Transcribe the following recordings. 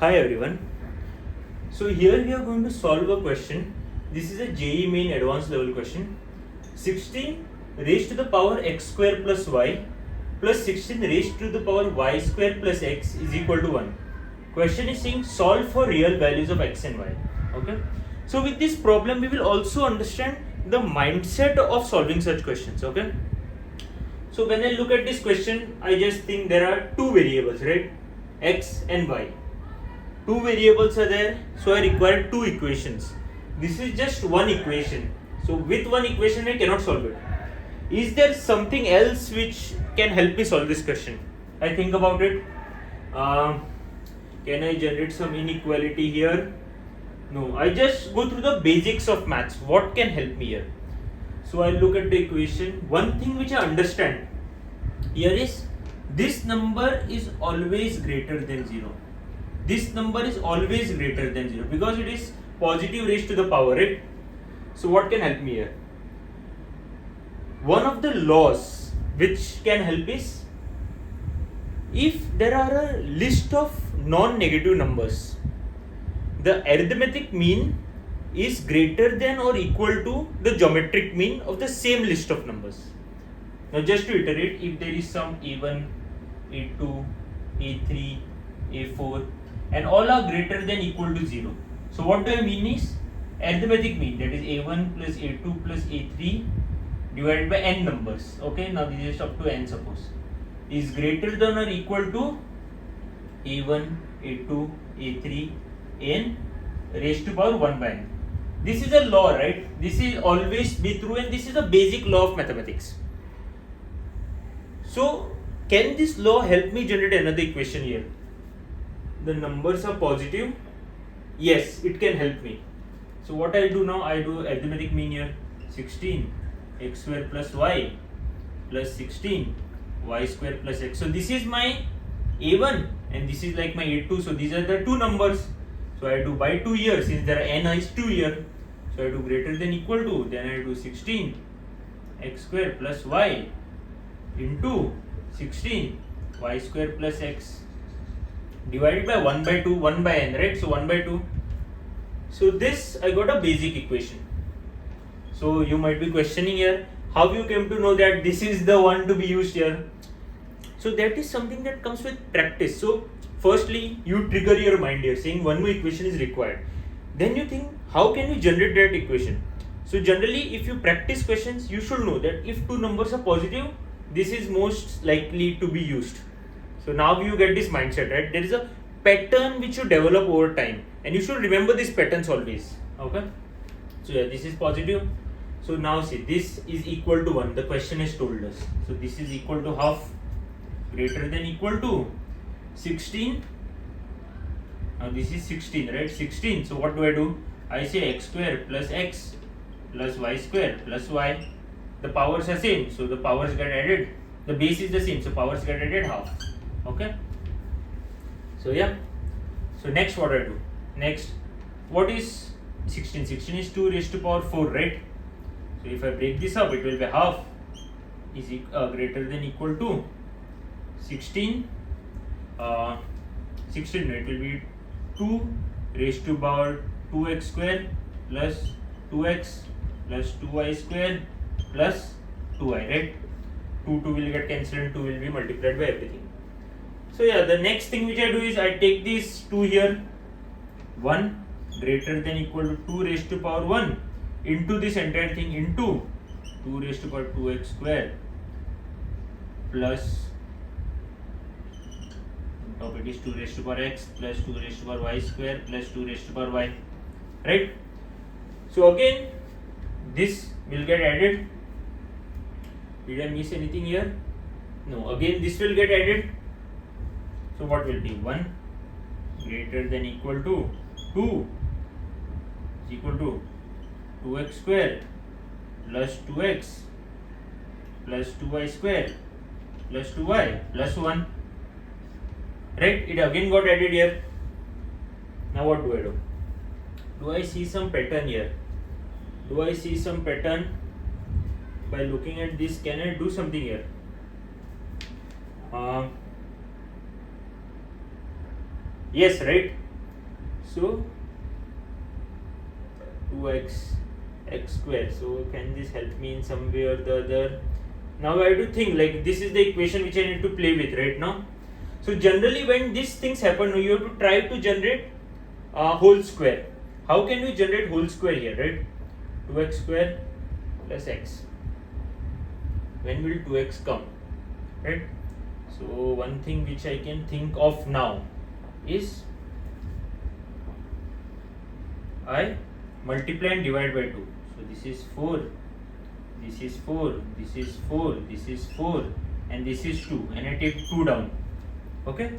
Hi everyone. So here we are going to solve a question. This is a JEE Main advanced level question. 16 raised to the power x square plus y plus 16 raised to the power y square plus x is equal to 1. Question is saying solve for real values of x and y. Okay. So with this problem we will also understand the mindset of solving such questions. Okay. So when I look at this question, I just think there are two variables, right? X and y. Two variables are there, so I require two equations. This is just one equation. So with one equation I cannot solve it. Is there something else which can help me solve this question? I think about it. Can I generate some inequality here? No, I just go through the basics of maths. What can help me here? So I look at the equation. One thing which I understand here is this number is always greater than 0. This number is always greater than 0 because it is positive raised to the power, right? So what can help me here? One of the laws which can help is if there are a list of non-negative numbers, the arithmetic mean is greater than or equal to the geometric mean of the same list of numbers. Now just to iterate, if there is some a1, a2, a3, a4 and all are greater than equal to 0. So what do I mean is arithmetic mean, that is a1 plus a2 plus a3 divided by n numbers. Okay, now this is up to n suppose, is greater than or equal to a1, a2, a3 n raised to power 1 by n. This is a law, right? This is always be true and this is a basic law of mathematics. So can this law help me generate another equation here? The numbers are positive. Yes, it can help me. So what I do now, I do arithmetic mean here, 16 x square plus y plus 16 y square plus x. So this is my a1 and this is like my a2. So these are the two numbers. So I do by 2 here, since there are n is 2 here. So I do greater than equal to, then I do 16 x square plus y into 16 y square plus x divided by 1 by 2, 1 by n, right? So 1 by 2. So this I got a basic equation. So you might be questioning here, how you came to know that this is the one to be used here? So that is something that comes with practice. So firstly, you trigger your mind here saying one more equation is required. Then you think, how can we generate that equation? So generally, if you practice questions, you should know that if two numbers are positive, this is most likely to be used. So now you get this mindset, right? There is a pattern which you develop over time and you should remember these patterns always. Okay. So yeah, this is positive. So now see, this is equal to 1. The question has told us. So this is equal to half, greater than equal to 16. Now this is 16, right? 16. So what do? I say x square plus x plus y square plus y. The powers are same. So the powers get added. The base is the same. So powers get added half. Okay. So yeah. So next what I do? Next, what is 16? 16 is 2 raised to power 4, right? So if I break this up, it will be half is greater than equal to 16. 16, it will be 2 raised to power 2x square plus 2x plus 2y square plus 2y, right? 2 will get cancelled and 2 will be multiplied by everything. So yeah, the next thing which I do is I take this 2 here, 1 greater than equal to 2 raised to power 1 into this entire thing into 2 raised to power 2x square plus top it is 2 raised to power x plus 2 raised to power y square plus 2 raised to power y, right? So again this will get added. Did I miss anything here? No, again this will get added. So what will be 1 greater than equal to 2 is equal to 2x square plus 2x plus 2y square plus 2y plus 1, right? It again got added here. Now what do? Do I see some pattern here? Do I see some pattern? By looking at this, can I do something here? Yes, right? So 2x x square. So can this help me in some way or the other? Now I have to think, like, this is the equation which I need to play with right now. So generally when these things happen, you have to try to generate a whole square. How can we generate whole square here, right? 2x square plus x. When will 2x come, right? So one thing which I can think of now is I multiply and divide by 2. So this is 4, this is 4, this is 4, this is 4, and this is 2, and I take 2 down. Okay.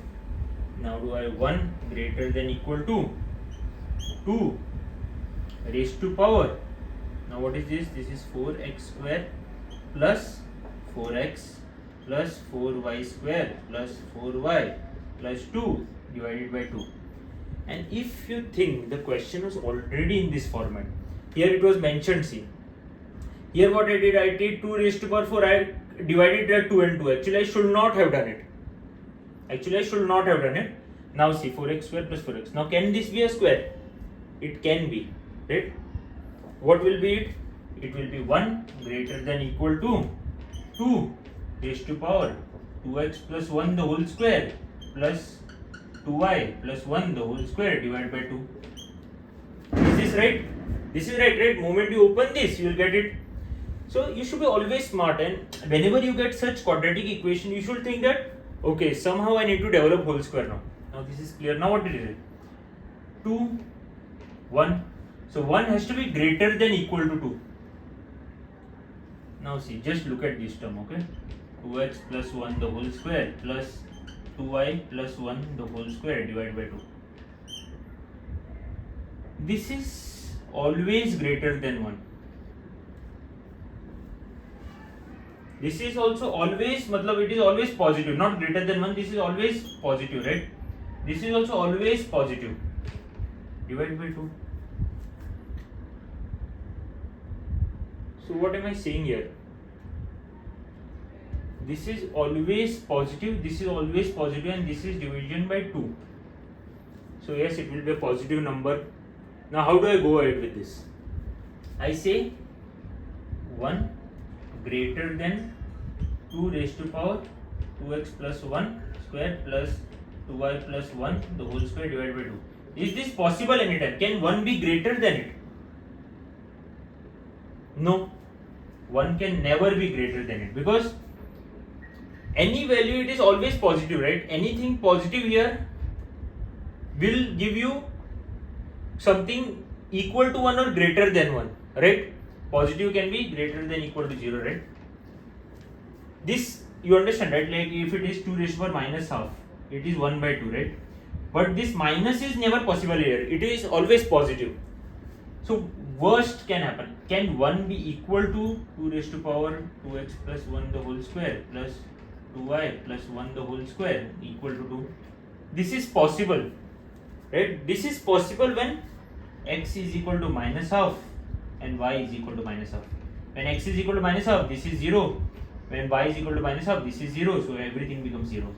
Now do I have 1 greater than equal to 2 raised to power. Now what is this? This is 4x square plus 4x plus 4y square plus 4y plus 2 divided by 2. And if you think the question was already in this format, here it was mentioned, see. Here what I did 2 raised to power 4, I divided that 2 and 2. Actually I should not have done it. Now see, 4x square plus 4x. Now can this be a square? It can be, right? What will be it? It will be 1 greater than equal to 2 raised to power 2x plus 1 the whole square plus 2y plus 1 the whole square divided by 2. Is this right? This is right? Moment you open this, you will get it. So you should be always smart, and whenever you get such quadratic equation, you should think that, okay, somehow I need to develop whole square now. Now this is clear. Now what is it? 2, 1. So 1 has to be greater than equal to 2. Now see, just look at this term, okay? 2x plus 1 the whole square plus 2y plus 1 the whole square divided by 2. This is always greater than 1. This is also always, it is always positive, not greater than 1. This is always positive, right? This is also always positive. Divided by 2. So what am I saying here? This is always positive, this is always positive, and this is division by 2. So yes, it will be a positive number. Now how do I go ahead with this? I say 1 greater than 2 raised to power 2x plus 1 square plus 2y plus 1 the whole square divided by 2. Is this possible anytime? Can 1 be greater than it? No. 1 can never be greater than it, because any value, it is always positive, right? Anything positive here will give you something equal to 1 or greater than 1, right? Positive can be greater than equal to 0, right? This you understand, right? Like if it is 2 raised to power minus half, it is 1 by 2, right? But this minus is never possible here. It is always positive. So worst can happen. Can 1 be equal to 2 raised to power 2x plus 1 the whole square plus 2y plus 1 the whole square equal to 2? This is possible, right? This is possible when x is equal to minus half and y is equal to minus half. When x is equal to minus half, this is 0. When y is equal to minus half, this is 0. So everything becomes 0.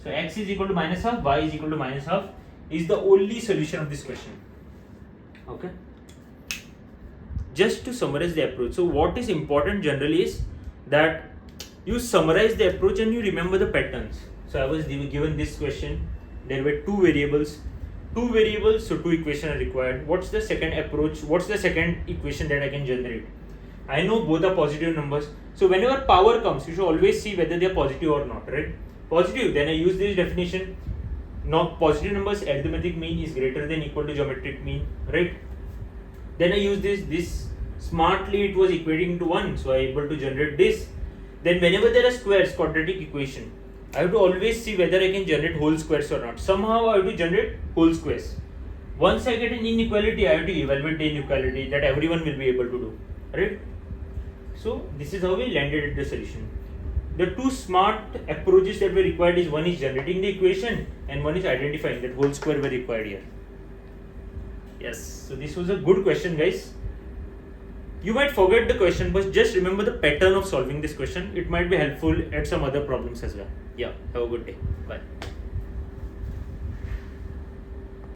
So x is equal to minus half, y is equal to minus half is the only solution of this question. Okay. Just to summarize the approach. So what is important generally is that you summarize the approach and you remember the patterns. So I was given this question. There were two variables, so two equations are required. What's the second approach? What's the second equation that I can generate? I know both are positive numbers. So whenever power comes, you should always see whether they are positive or not, right? Positive, then I use this definition. Now positive numbers, arithmetic mean is greater than equal to geometric mean, right? Then I use this smartly, it was equating to 1, so I able to generate this. Then whenever there are squares, quadratic equation, I have to always see whether I can generate whole squares or not. Somehow I have to generate whole squares. Once I get an inequality, I have to evaluate the inequality that everyone will be able to do, right? So this is how we landed at the solution. The two smart approaches that were required is, one is generating the equation and one is identifying that whole square were required here. Yes, so this was a good question, guys. You might forget the question, but just remember the pattern of solving this question. It might be helpful at some other problems as well. Yeah, have a good day. Bye.